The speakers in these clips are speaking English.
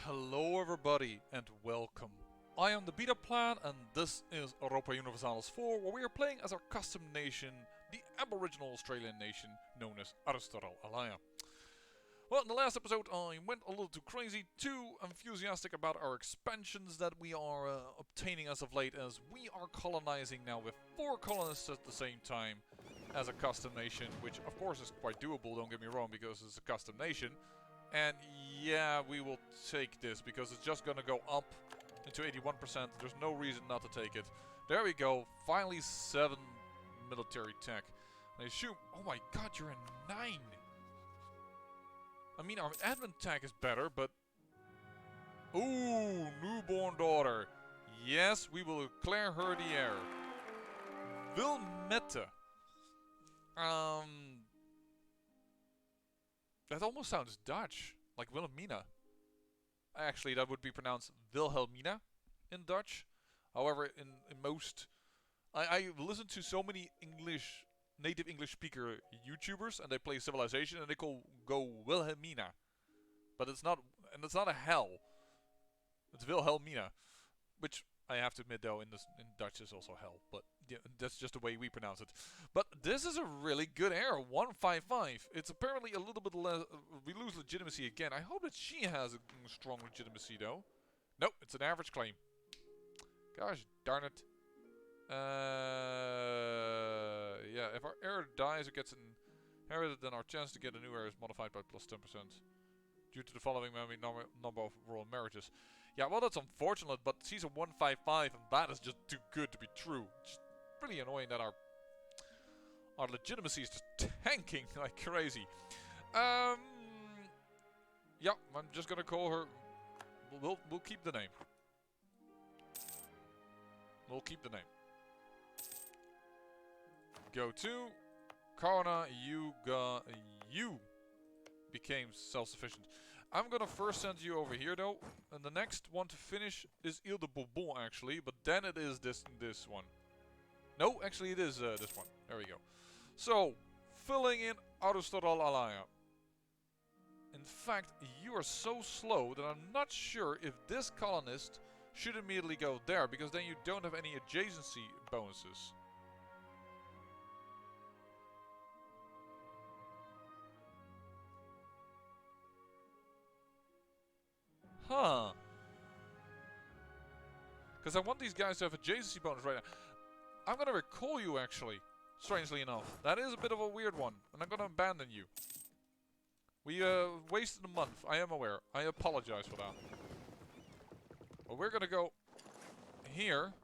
Hello everybody and welcome. I am the Beta Plan and this is Europa Universalis 4, where we are playing as our custom nation, the Aboriginal Australian nation known as Arustaralalaya. Well, in the last episode I went a little too crazy, too enthusiastic about our expansions that we are obtaining as of late, as we are colonizing now with 4 colonists at the same time as a custom nation, which of course is quite doable, don't get me wrong, because it's a custom nation. And yeah, we will take this because it's just gonna go up into 81%. There's no reason not to take it. There we go. Finally 7 military tech. And I assume... Oh my god, you're a 9! I mean, our admin tech is better, but... Ooh, newborn daughter. Yes, we will declare her the heir. Wilmette. That almost sounds Dutch, like Wilhelmina. Actually, that would be pronounced Wilhelmina in Dutch. However, in most... I listen to so many native English speaker YouTubers, and they play Civilization, and they go Wilhelmina. But it's not, and it's not a hell. It's Wilhelmina. Which, I have to admit though, in Dutch is also hell. But yeah, that's just the way we pronounce it. But this is a really good heir, 155. It's apparently a little bit less... we lose legitimacy again. I hope that she has a strong legitimacy though. Nope, it's an average claim. Gosh darn it. Yeah, if our heir dies or gets inherited, then our chance to get a new heir is modified by plus 10%. Due to the following number of royal marriages. Yeah, well, that's unfortunate, but she's a 155, and that is just too good to be true. Just really annoying that our legitimacy is just tanking like crazy. Yeah, I'm just gonna call her. We'll keep the name. We'll keep the name. Go to Karna. You became self-sufficient. I'm gonna first send you over here though, and the next one to finish is Ile de Bourbon actually, but then it is this one. No, actually it is this one. There we go. So, filling in Arustaralalaya. In fact, you are so slow that I'm not sure if this colonist should immediately go there, because then you don't have any adjacency bonuses. Huh. Because I want these guys to have adjacency bonus right now. I'm gonna recall you actually, strangely enough. That is a bit of a weird one, and I'm gonna abandon you. We wasted a month, I am aware. I apologize for that. But we're gonna go here.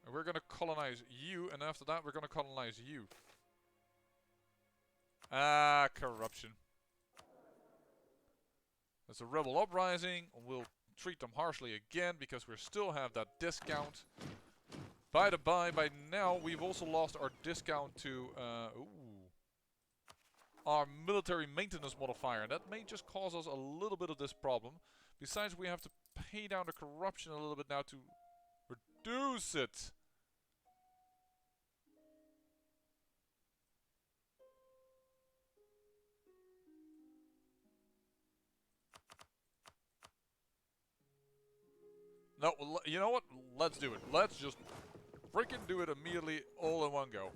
And we're gonna colonize you, and after that we're gonna colonize you. Ah, corruption. There's a rebel uprising. We'll treat them harshly again because we still have that discount. By the by, by now we've also lost our discount to our military maintenance modifier. That may just cause us a little bit of this problem. Besides, we have to pay down the corruption a little bit now to reduce it. No, you know what? Let's do it. Let's just freaking do it immediately, all in one go.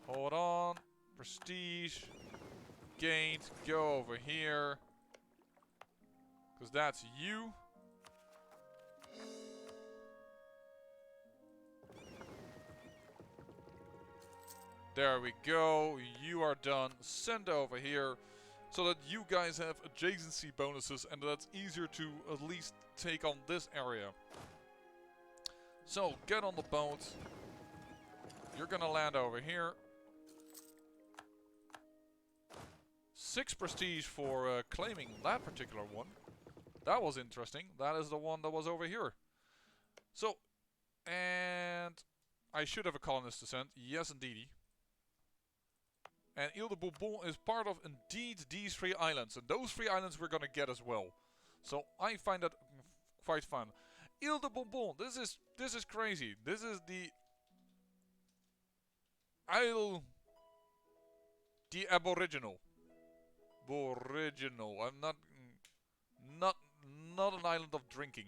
Hold on. Prestige. Gained. Go over here. Because that's you. There we go. You are done. Send over here. So that you guys have adjacency bonuses and that's easier to at least take on this area. So, get on the boat. You're gonna land over here. 6 prestige for claiming that particular one. That was interesting. That is the one that was over here. So, and I should have a colonist to send. Yes, indeedy. And Ile de Bourbon is part of, indeed, these 3 islands. And those 3 islands we're gonna get as well. So I find that quite fun. Ile de Bourbon, this is crazy. This is the Isle The Aboriginal. Aboriginal. I'm not an island of drinking.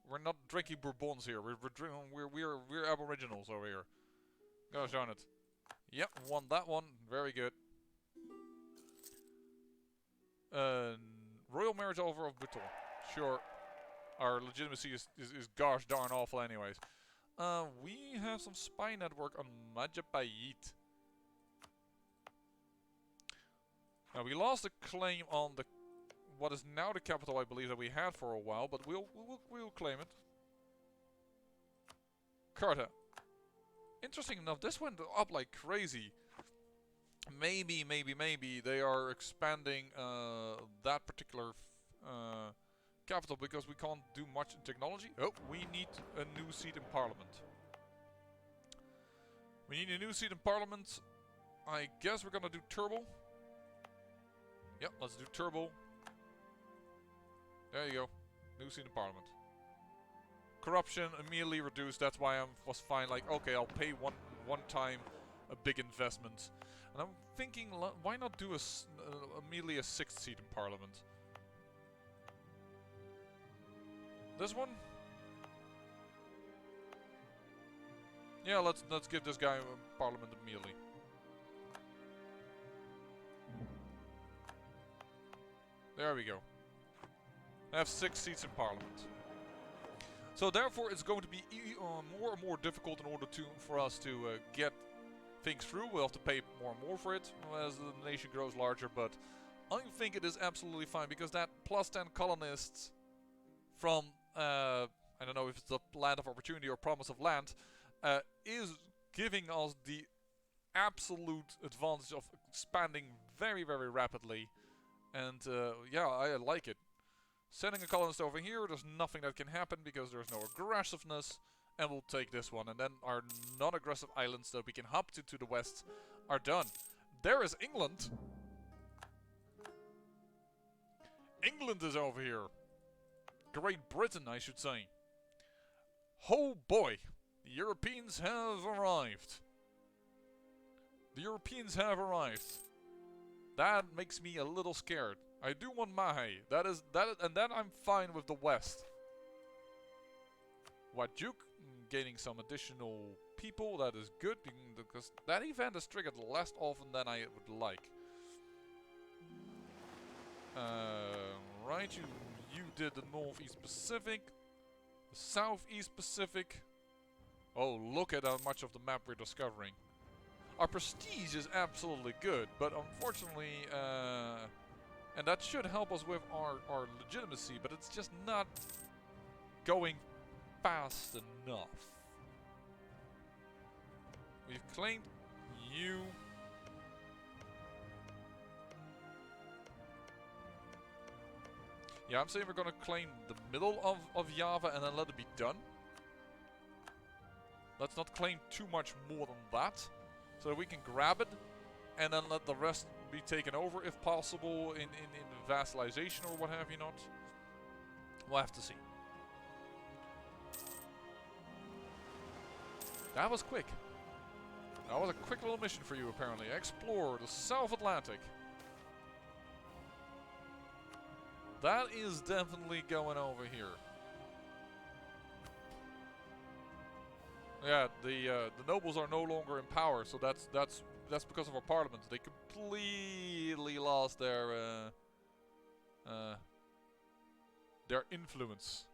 We're not drinking bourbons here. We're Aboriginals over here. Gosh darn it. Yep, won that one. Very good. Royal marriage over of Bhutan. Sure. Our legitimacy is gosh darn awful anyways. We have some spy network on Majapahit. Now we lost a claim on the what is now the capital, I believe, that we had for a while, but we'll claim it. Carta. Interesting enough, this went up like crazy. Maybe they are expanding that particular capital because we can't do much in technology. Oh, we need a new seat in parliament. We need a new seat in parliament. I guess we're gonna do turbo. Yep, let's do turbo. There you go. New seat in parliament. Corruption immediately reduced. That's why I was fine. Like, okay, I'll pay one time a big investment. And I'm thinking, why not do immediately a 6th seat in parliament? This one? Yeah, let's give this guy parliament immediately. There we go. I have 6 seats in parliament. So therefore, it's going to be more and more difficult in order for us to get things through. We'll have to pay more and more for it as the nation grows larger. But I think it is absolutely fine because that plus 10 colonists from I don't know if it's the land of opportunity or promise of land is giving us the absolute advantage of expanding very, very rapidly. And yeah, I like it. Sending a colonist over here, there's nothing that can happen because there's no aggressiveness. And we'll take this one. And then our non-aggressive islands that we can hop to the west are done. There is England. England is over here. Great Britain, I should say. Oh boy, the Europeans have arrived. The Europeans have arrived. That makes me a little scared. I do want Mahe. And then I'm fine with the West. Wajuk, gaining some additional people. That is good because that event is triggered less often than I would like. Right, you did the Northeast Pacific, the Southeast Pacific. Oh, look at how much of the map we're discovering. Our prestige is absolutely good, but unfortunately, and that should help us with our legitimacy, but it's just not going fast enough. We've claimed you. Yeah, I'm saying we're gonna claim the middle of Java and then let it be done. Let's not claim too much more than that. So that we can grab it and then let the rest be taken over if possible in vassalization or what have you not. We'll have to see. That was quick. That was a quick little mission for you apparently. Explore the South Atlantic. That is definitely going over here. Yeah, the nobles are no longer in power, so that's because of our parliament. They completely lost their influence.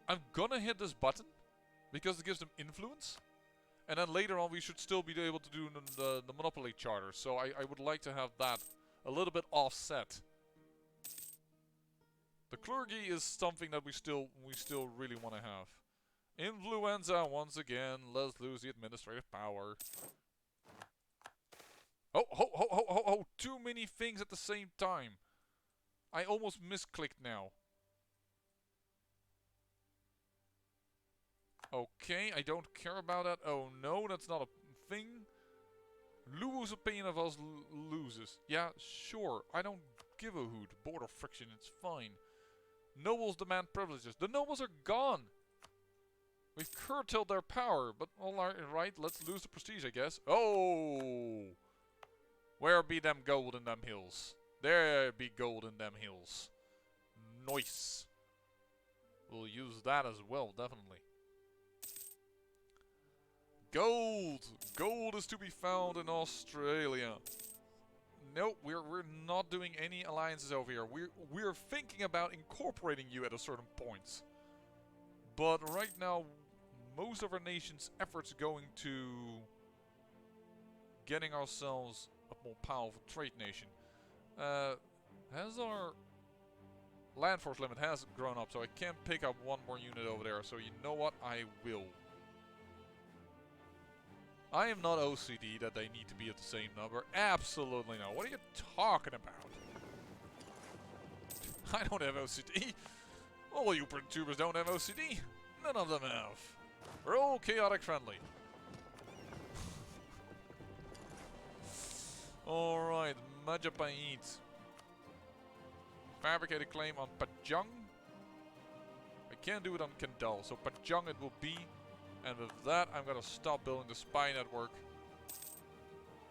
I'm gonna hit this button because it gives them influence, and then later on we should still be able to do the monopoly charter. So I would like to have that a little bit offset. The clergy is something that we still really want to have. Influenza once again. Let's lose the administrative power. Oh, ho, ho, ho, ho, ho. Too many things at the same time. I almost misclicked now. Okay, I don't care about that. Oh no, that's not a thing. Luo's opinion of us loses. Yeah, sure. I don't give a hoot. Border friction, it's fine. Nobles demand privileges. The nobles are gone. We've curtailed their power, but alright, let's lose the prestige, I guess. Oh! Where be them gold in them hills? There be gold in them hills. Nice. We'll use that as well, definitely. Gold! Gold is to be found in Australia. Nope, we're not doing any alliances over here. We're thinking about incorporating you at a certain point. But right now, most of our nation's efforts going to getting ourselves a more powerful trade nation. Has our land force limit has grown up, so I can't pick up one more unit over there. So you know what? I will. I am not OCD that they need to be at the same number. Absolutely not. What are you talking about? I don't have OCD. All you tubers don't have OCD. None of them have. We're all chaotic friendly. Alright, Majapahit. Fabricate a claim on Pajang. I can't do it on Kendal, so Pajang it will be. And with that, I'm gonna stop building the spy network.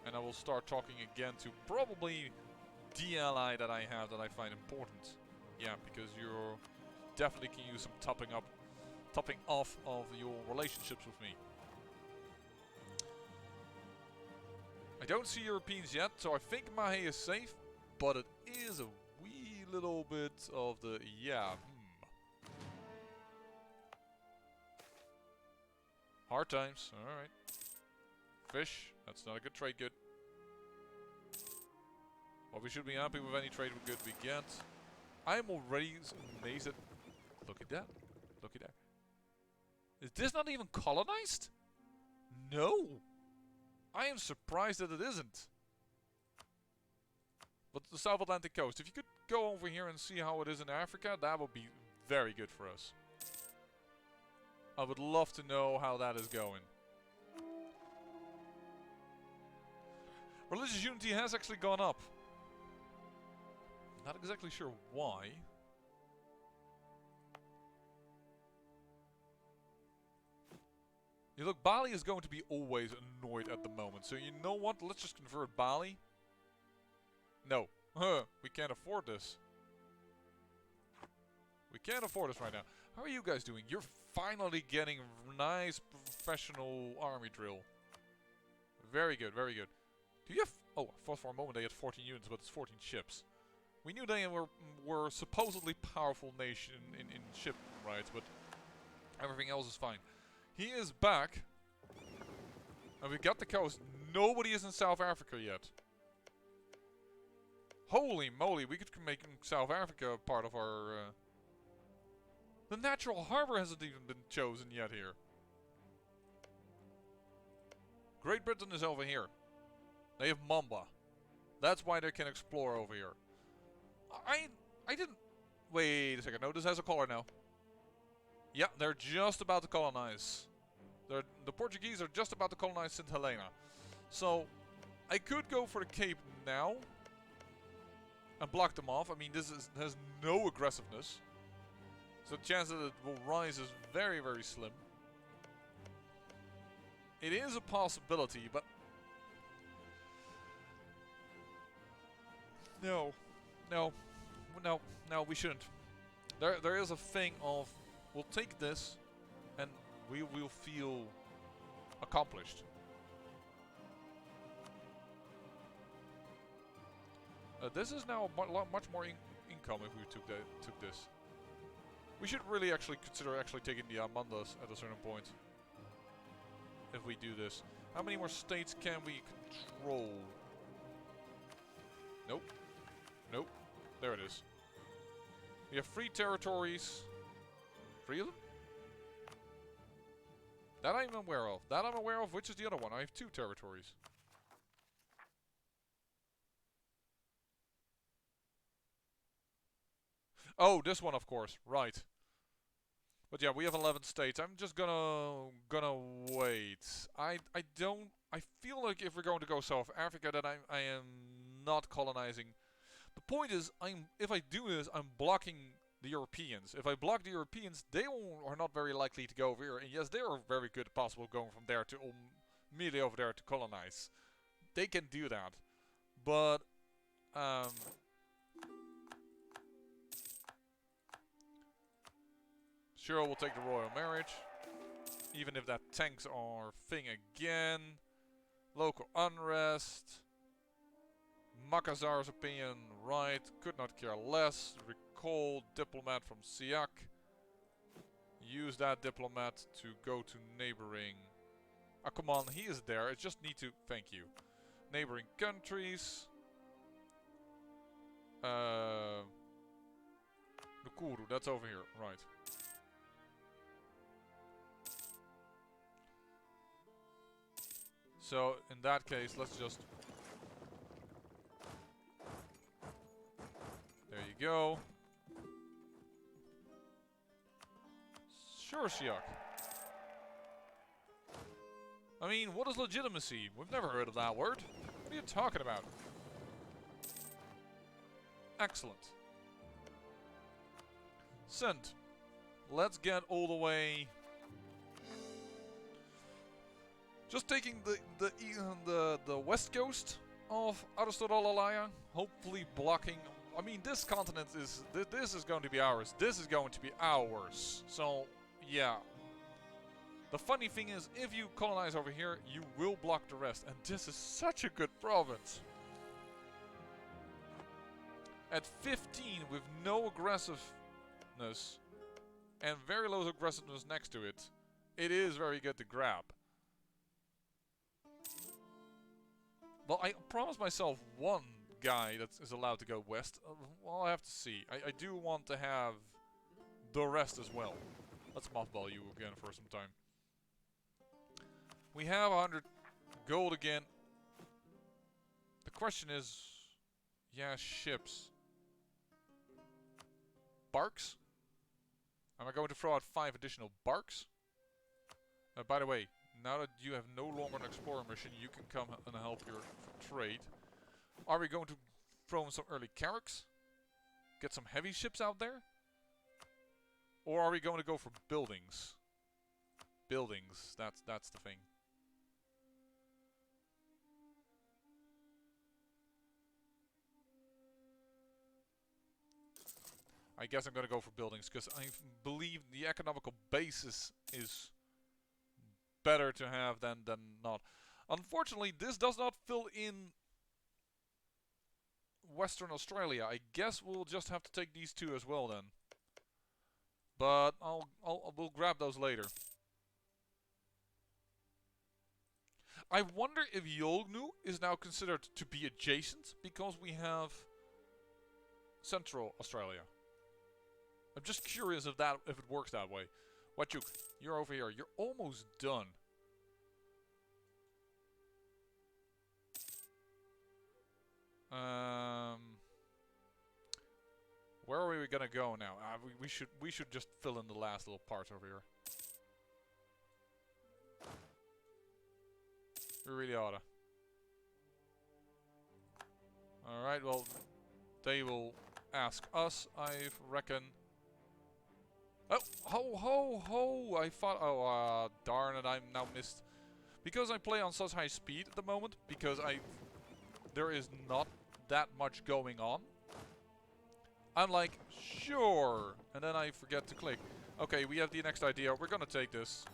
And I will start talking again to probably the ally that I have that I find important. Yeah, because you definitely can use some topping off of your relationships with me. I don't see Europeans yet, so I think Mahe is safe, but it is a wee little bit of the hard times. Alright. Fish, that's not a good trade good. Well, we should be happy with any trade good we get. I'm already amazed at... Look at that. Look at that. Is this not even colonized? No! I am surprised that it isn't. But the South Atlantic coast, if you could go over here and see how it is in Africa, that would be very good for us. I would love to know how that is going. Religious unity has actually gone up. Not exactly sure why. You look, Bali is going to be always annoyed at the moment. So you know what? Let's just convert Bali. No. We can't afford this. We can't afford this right now. How are you guys doing? You're finally getting nice professional army drill. Very good, very good. Do you have... Oh, I thought for a moment they had 14 units, but it's 14 ships. We knew they were supposedly powerful nation in ship rights, but everything else is fine. He is back. And we got the coast. Nobody is in South Africa yet. Holy moly, we could make South Africa part of our... The natural harbor hasn't even been chosen yet here. Great Britain is over here. They have Mamba. That's why they can explore over here. I didn't... Wait a second. No, this has a color now. Yeah, they're just about to colonize. The Portuguese are just about to colonize St. Helena. So, I could go for the Cape now. And block them off. I mean, this has no aggressiveness. So the chance that it will rise is very, very slim. It is a possibility, but... No, we shouldn't. There is a thing of, we'll take this, and we will feel accomplished. This is now much more income if we took this. We should really actually consider taking the Amandas at a certain point. If we do this. How many more states can we control? Nope. Nope. There it is. We have 3 territories. 3 of them? That I'm aware of. That I'm aware of. Which is the other one? I have 2 territories. Oh, this one, of course. Right. But yeah, we have 11 states. I'm just gonna wait. I feel like if we're going to go South Africa, that I am not colonizing. The point is, if I do this, I'm blocking the Europeans. If I block the Europeans, they are not very likely to go over here. And yes, they are very good possible going from there to immediately over there to colonize. They can do that. But sure, we'll take the royal marriage. Even if that tanks our thing again. Local unrest. Makazar's opinion, right. Could not care less. Recall diplomat from Siak. Use that diplomat to go to neighboring. Ah, come on, he is there. I just need to. Thank you. Neighboring countries. Nukuru, that's over here, right. So, in that case, let's just... There you go. Sure, Siak. I mean, what is legitimacy? We've never heard of that word. What are you talking about? Excellent. Send. Let's get all the way... Just taking the west coast of Arustaralalaya, hopefully blocking. I mean, this continent is this is going to be ours. This is going to be ours. So yeah. The funny thing is, if you colonize over here, you will block the rest, and this is such a good province. At 15, with no aggressiveness and very low aggressiveness next to it, it is very good to grab. Well, I promised myself one guy that is allowed to go west. Well, I have to see. I do want to have the rest as well. Let's mothball you again for some time. We have 100 gold again. The question is... Yeah, ships. Barks? Am I going to throw out 5 additional barks? By the way, now that you have no longer an explorer mission, you can come and help your trade. Are we going to throw in some early carracks? Get some heavy ships out there? Or are we going to go for buildings? Buildings, that's the thing. I guess I'm going to go for buildings, because I believe the economical basis is better to have than not. Unfortunately, this does not fill in Western Australia. I guess we'll just have to take these two as well then. But we'll grab those later. I wonder if Yolgnu is now considered to be adjacent because we have Central Australia. I'm just curious if it works that way. Wachuk, you're over here. You're almost done. Where are we gonna go now? We should just fill in the last little part over here. We really oughta. Alright, well, they will ask us, I reckon. Oh, ho, ho, ho! I thought, oh, darn it, I'm now missed. Because I play on such high speed at the moment, because there is not that much going on. I'm like, sure, and then I forget to click. Okay, we have the next idea. We're gonna take this.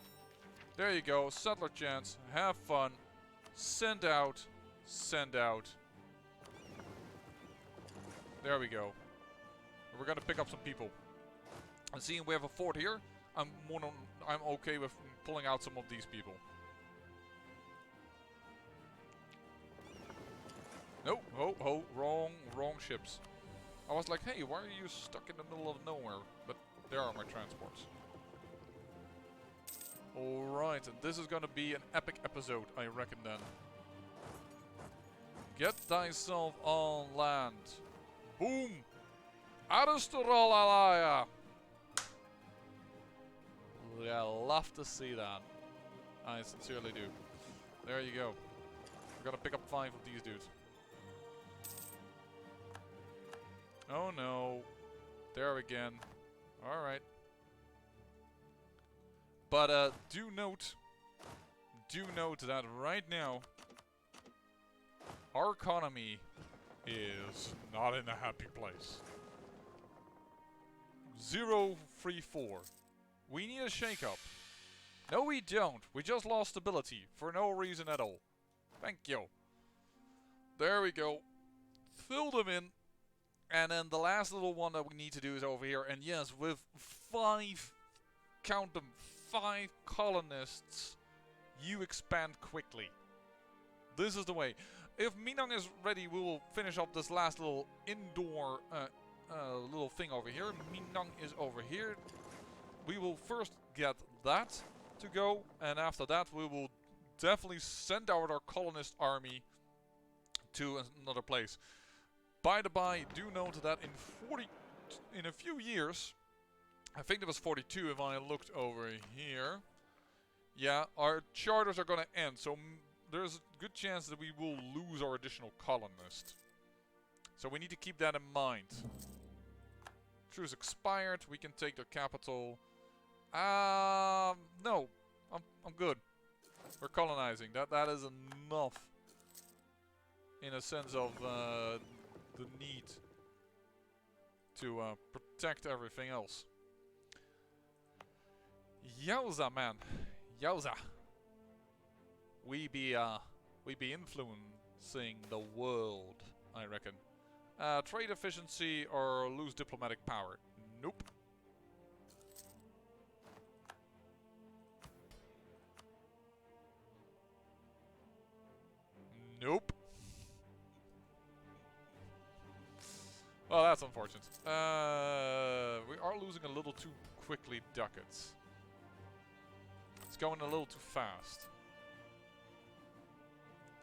There you go, settler chance, have fun, send out, send out. There we go. We're gonna pick up some people. And seeing we have a fort here, I'm okay with pulling out some of these people. Nope, ho, wrong ships. I was like, hey, why are you stuck in the middle of nowhere? But there are my transports. Alright, and this is gonna be an epic episode, I reckon then. Get thyself on land. Boom! Arustaralalaya! Yeah, love to see that. I sincerely do. There you go. We're gonna pick up 5 of these dudes. Oh no. There again. Alright. But do note that right now our economy is not in a happy place. 034. We need a shake-up. No, we don't. We just lost stability for no reason at all. Thank you. There we go. Fill them in. And then the last little one that we need to do is over here. And yes, with 5, count them, 5 colonists, you expand quickly. This is the way. If Minang is ready, we will finish up this last little indoor little thing over here. Minang is over here. We will first get that to go, and after that we will definitely send out our colonist army to another place. By the by, do note that in a few years, I think it was 42 if I looked over here, yeah, our charters are gonna end, so there's a good chance that we will lose our additional colonist. So we need to keep that in mind. Truce expired, we can take their capital. No, I'm good. We're colonizing. That is enough. In a sense of the need to protect everything else. Yowza, man, yowza. We be influencing the world, I reckon. Trade efficiency or lose diplomatic power? Nope. Nope. Well, that's unfortunate. We are losing a little too quickly ducats. It's going a little too fast.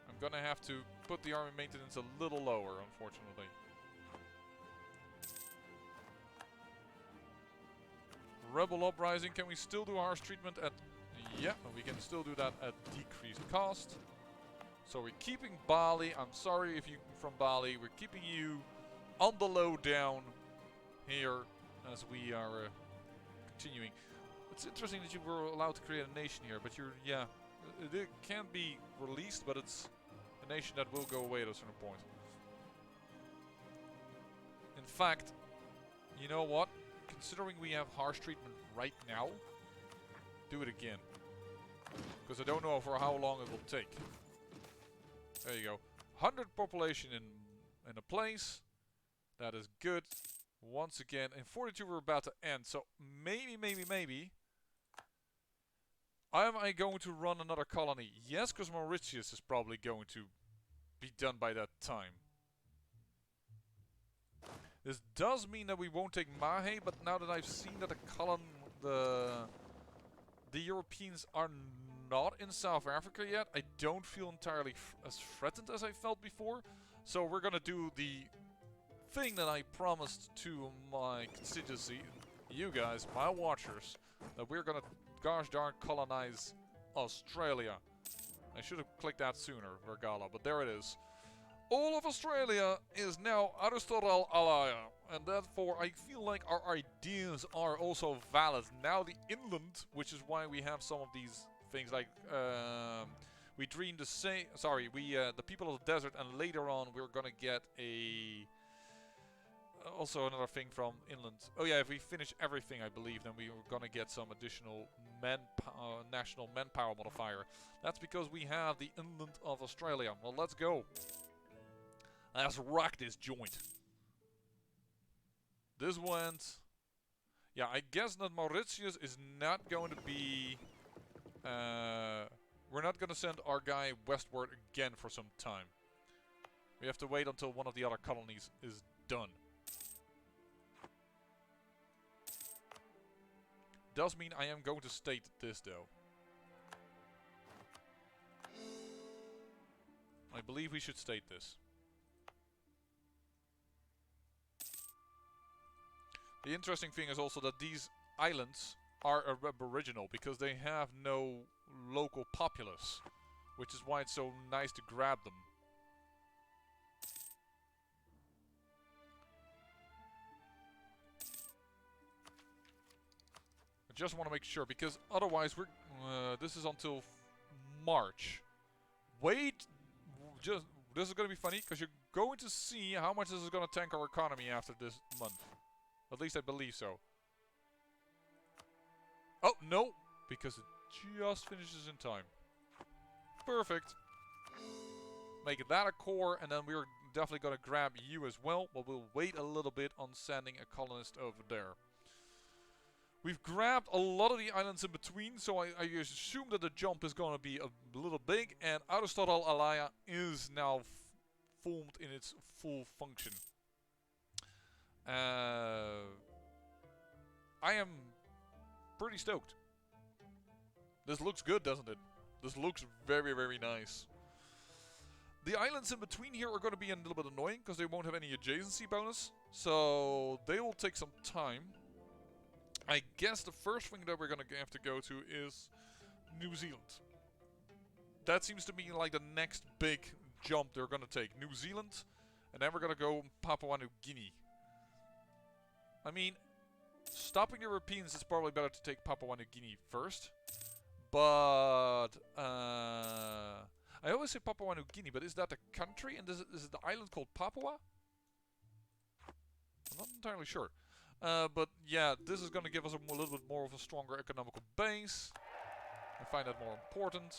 I'm gonna have to put the army maintenance a little lower, unfortunately. Rebel uprising, can we still do harsh treatment at... Yeah, we can still do that at decreased cost. So we're keeping Bali. I'm sorry if you're from Bali. We're keeping you on the low down here as we are continuing. It's interesting that you were allowed to create a nation here, but you're, yeah, it can be released, but it's a nation that will go away at a certain point. In fact, you know what? Considering we have harsh treatment right now, do it again. Because I don't know for how long it will take. There you go. 100 population in a place. That is good. Once again, in 42 we're about to end. So maybe. Am I going to run another colony? Yes, because Mauritius is probably going to be done by that time. This does mean that we won't take Mahe, but now that I've seen that the Europeans are not in South Africa yet, I don't feel entirely as threatened as I felt before. So we're gonna do the thing that I promised to my constituency, you guys, my watchers, that we're gonna gosh darn colonize Australia. I should have clicked that sooner, Vergala, but there it is. All of Australia is now Arustaralalaya, and therefore I feel like our ideas are also valid. Now the inland, which is why we have some of these things like we dream the same. Sorry, the people of the desert, and later on we're gonna get a also another thing from inland. Oh yeah, if we finish everything, I believe, then we're gonna get some additional national manpower modifier. That's because we have the inland of Australia. Well, let's go. Let's rock this joint. This went... Yeah, I guess that Mauritius is not going to be... we're not going to send our guy westward again for some time. We have to wait until one of the other colonies is done. Does mean I am going to state this, though. I believe we should state this. The interesting thing is also that these islands are aboriginal because they have no local populace, which is why it's so nice to grab them. I just want to make sure, because otherwise we're... this is until March. Wait, just... This is going to be funny, because you're going to see how much this is going to tank our economy after this month. At least I believe so. Oh, no! Because it just finishes in time. Perfect. Make that a core, and then we're definitely going to grab you as well. But we'll wait a little bit on sending a colonist over there. We've grabbed a lot of the islands in between, so I assume that the jump is going to be a little big. And Arustaralalaya is now formed in its full function. I am pretty stoked. This looks good, doesn't it? This looks very, very nice. The islands in between here are going to be a little bit annoying because they won't have any adjacency bonus. So they will take some time. I guess the first thing that we're going to have to go to is New Zealand. That seems to me like the next big jump they're going to take. New Zealand, and then we're going to go Papua New Guinea. I mean, stopping the Europeans is probably better to take Papua New Guinea first. But, I always say Papua New Guinea, but is that a country? And is it the island called Papua? I'm not entirely sure. But yeah, this is going to give us a little bit more of a stronger economical base. I find that more important.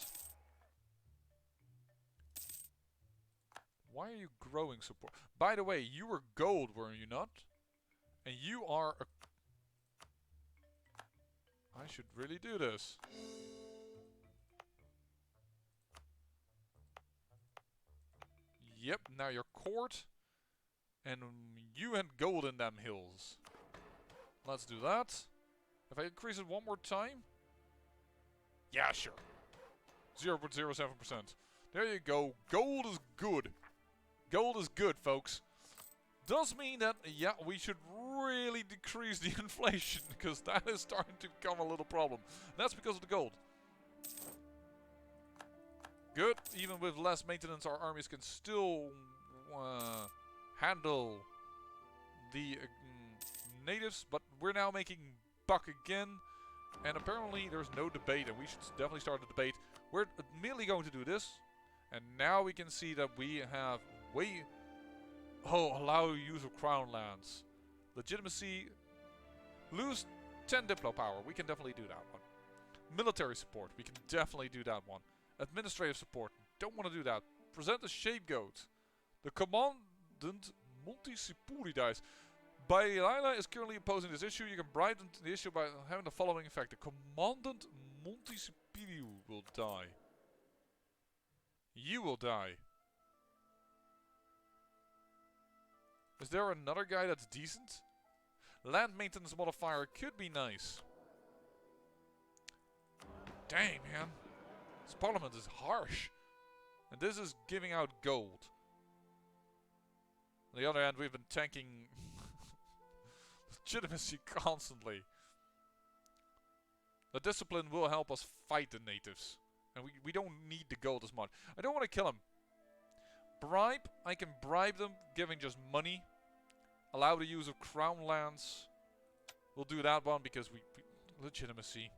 Why are you growing support? By the way, you were gold, were you not? And you are a... I should really do this. Yep, now you're court. And you had gold in them hills. Let's do that. If I increase it one more time. Yeah, sure. 0.07%. There you go. Gold is good. Gold is good, folks. Does mean that, yeah, we should really decrease the inflation, because that is starting to become a little problem. That's because of the gold. Good. Even with less maintenance, our armies can still handle the natives. But we're now making buck again. And apparently there's no debate, and we should definitely start a debate. We're merely going to do this. And now we can see that we have way... Oh, allow use of crown lands. Legitimacy. Lose 10 Diplo power. We can definitely do that one. Military support. We can definitely do that one. Administrative support. Don't want to do that. Present a scapegoat. The commandant multisipuridice. Bailila is currently opposing this issue. You can bribe them to the issue by having the following effect. The commandant multisipiriu will die. You will die. Is there another guy that's decent? Land maintenance modifier could be nice. Dang, man. This parliament is harsh. And this is giving out gold. On the other hand, we've been tanking legitimacy constantly. The discipline will help us fight the natives. And we don't need the gold as much. I don't want to kill him. Bribe. I can bribe them, giving just money. Allow the use of crown lands. We'll do that one because we legitimacy.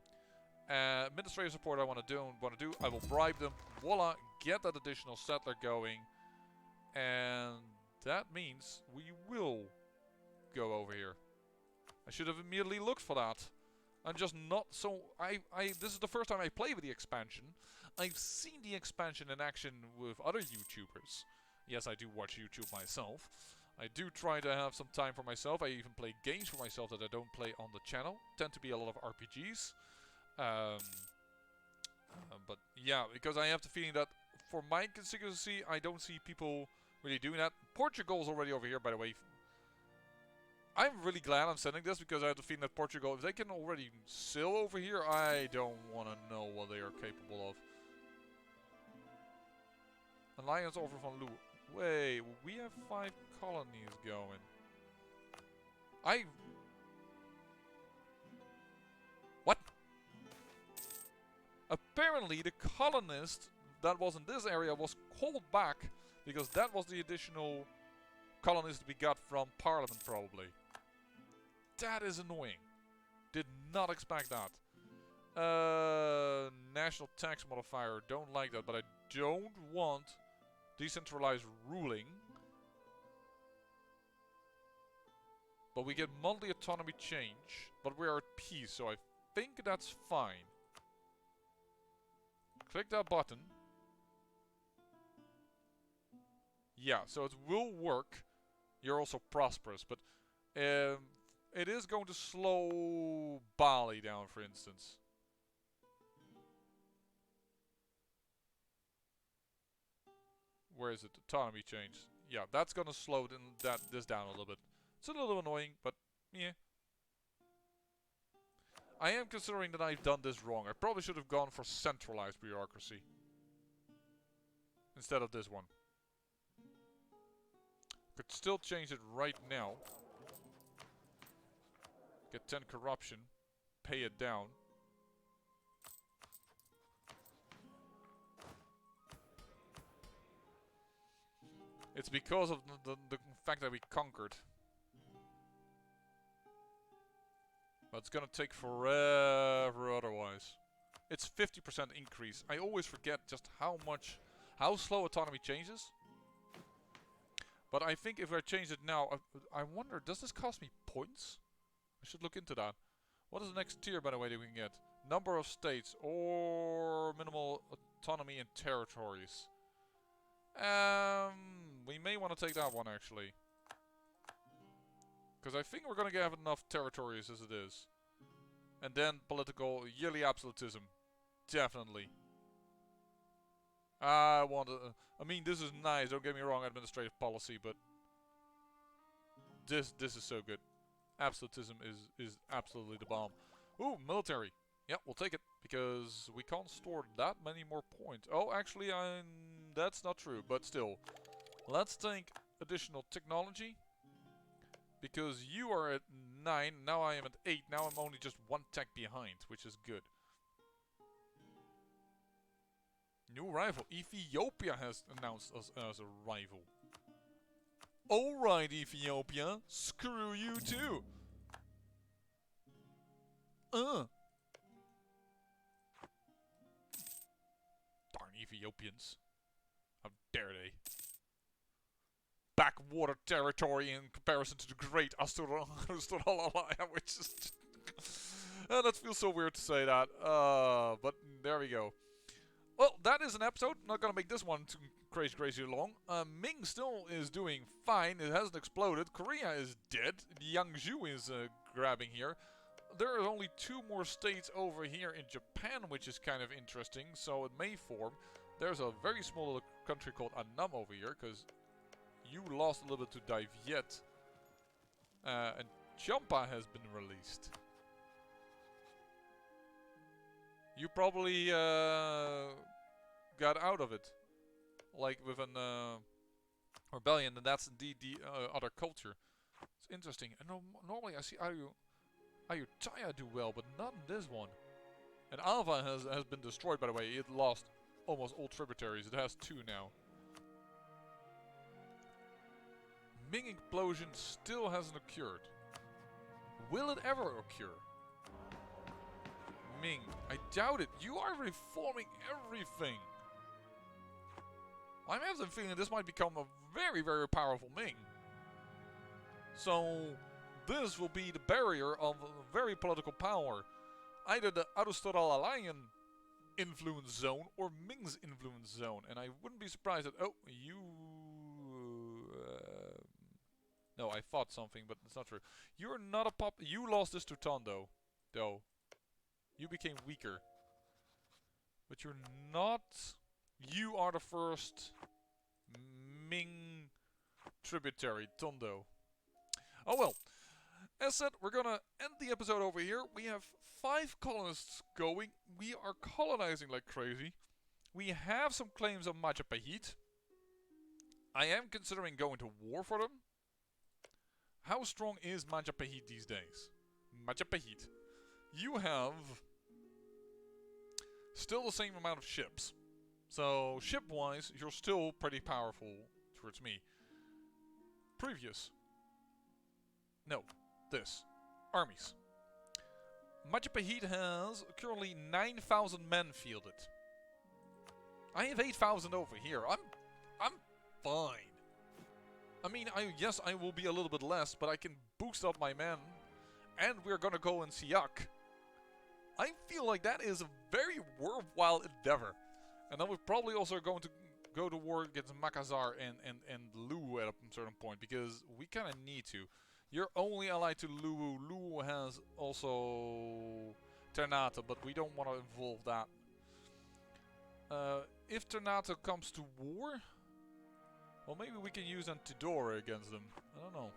Administrative support I want to do. I will bribe them. Voila, get that additional settler going. And that means we will go over here. I should have immediately looked for that. I'm just not so... This is the first time I play with the expansion. I've seen the expansion in action with other YouTubers. Yes, I do watch YouTube myself. I do try to have some time for myself. I even play games for myself that I don't play on the channel. Tend to be a lot of RPGs. But yeah, because I have the feeling that for my constituency, I don't see people really doing that. Portugal's already over here, by the way. I'm really glad I'm sending this because I have the feeling that Portugal, if they can already sail over here, I don't want to know what they are capable of. Alliance offer from Lu. Wait, we have 5 colonies going. What? Apparently the colonist that was in this area was called back because that was the additional colonist we got from Parliament probably. That is annoying. Did not expect that. National tax modifier. Don't like that, but I don't want decentralized ruling. But we get monthly autonomy change, but we are at peace, so I think that's fine. Click that button. Yeah, so it will work. You're also prosperous, but it is going to slow Bali down, for instance. Where is it? Autonomy change. Yeah, that's gonna slow this down a little bit. It's a little annoying, but yeah. I am considering that I've done this wrong. I probably should have gone for centralized bureaucracy instead of this one. Could still change it right now. Get 10 corruption. Pay it down. It's because of the fact that we conquered. But it's gonna take forever otherwise. It's 50% increase. I always forget just how slow autonomy changes. But I think if I change it now, I wonder, does this cost me points? I should look into that. What is the next tier, by the way, that we can get? Number of states or minimal autonomy in territories. We may want to take that one, actually. Because I think we're going to have enough territories as it is. And then political yearly absolutism. Definitely. I mean, this is nice, don't get me wrong, administrative policy, but this is so good. Absolutism is absolutely the bomb. Ooh, military. Yep, we'll take it, because we can't store that many more points. Oh, actually, that's not true, but still. Let's take additional technology. Because you are at 9, now I am at 8, now I'm only just 1 tech behind, which is good. New rival. Ethiopia has announced us as a rival. Alright, Ethiopia. Screw you too. Darn Ethiopians. How dare they. Backwater territory in comparison to the great Arustaralalaya, which is just that feels so weird to say that. But there we go. Well, that is an episode. Not gonna make this one too crazy long. Ming still is doing fine. It hasn't exploded. Korea is dead. Yangzhou is grabbing here. There are only 2 more states over here in Japan, which is kind of interesting. So it may form. There's a very small little country called Annam over here, because you lost a little bit to Dai Viet. And Champa has been released. You probably got out of it, like with an rebellion, and that's indeed the other culture. It's interesting. And normally I see Ayutthaya do well, but not in this one. And Alva has been destroyed, by the way. It lost almost all tributaries. It has 2 now. Ming implosion still hasn't occurred. Will it ever occur? Ming, I doubt it. You are reforming everything. I have the feeling this might become a very, very powerful Ming. So, this will be the barrier of very political power. Either the Arustaralalaya influence zone or Ming's influence zone. And I wouldn't be surprised that... Oh, you... no, I thought something, but it's not true. You're not a pop... You lost this to Tondo, though. You became weaker. But you're not... You are the first Ming tributary, Tondo. Oh well. As said, we're gonna end the episode over here. We have 5 colonists going. We are colonizing like crazy. We have some claims on Majapahit. I am considering going to war for them. How strong is Majapahit these days? Majapahit. You have still the same amount of ships. So, ship-wise, you're still pretty powerful towards me. Previous. No. This. Armies. Majapahit has currently 9,000 men fielded. I have 8,000 over here. I'm fine. I mean, yes, I will be a little bit less, but I can boost up my men. And we're gonna go in Siak. I feel like that is a very worthwhile endeavor. And then we're probably also going to go to war against Makassar and Luwu at a certain point, because we kind of need to. You're only allied to Luwu. Luwu has also Ternate, but we don't want to involve that. If Ternate comes to war, well, maybe we can use Antidora against them. I don't know.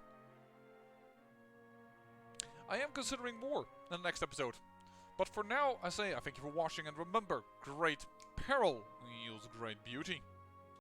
I am considering war in the next episode. But for now, I say I thank you for watching, and remember, great peril yields great beauty.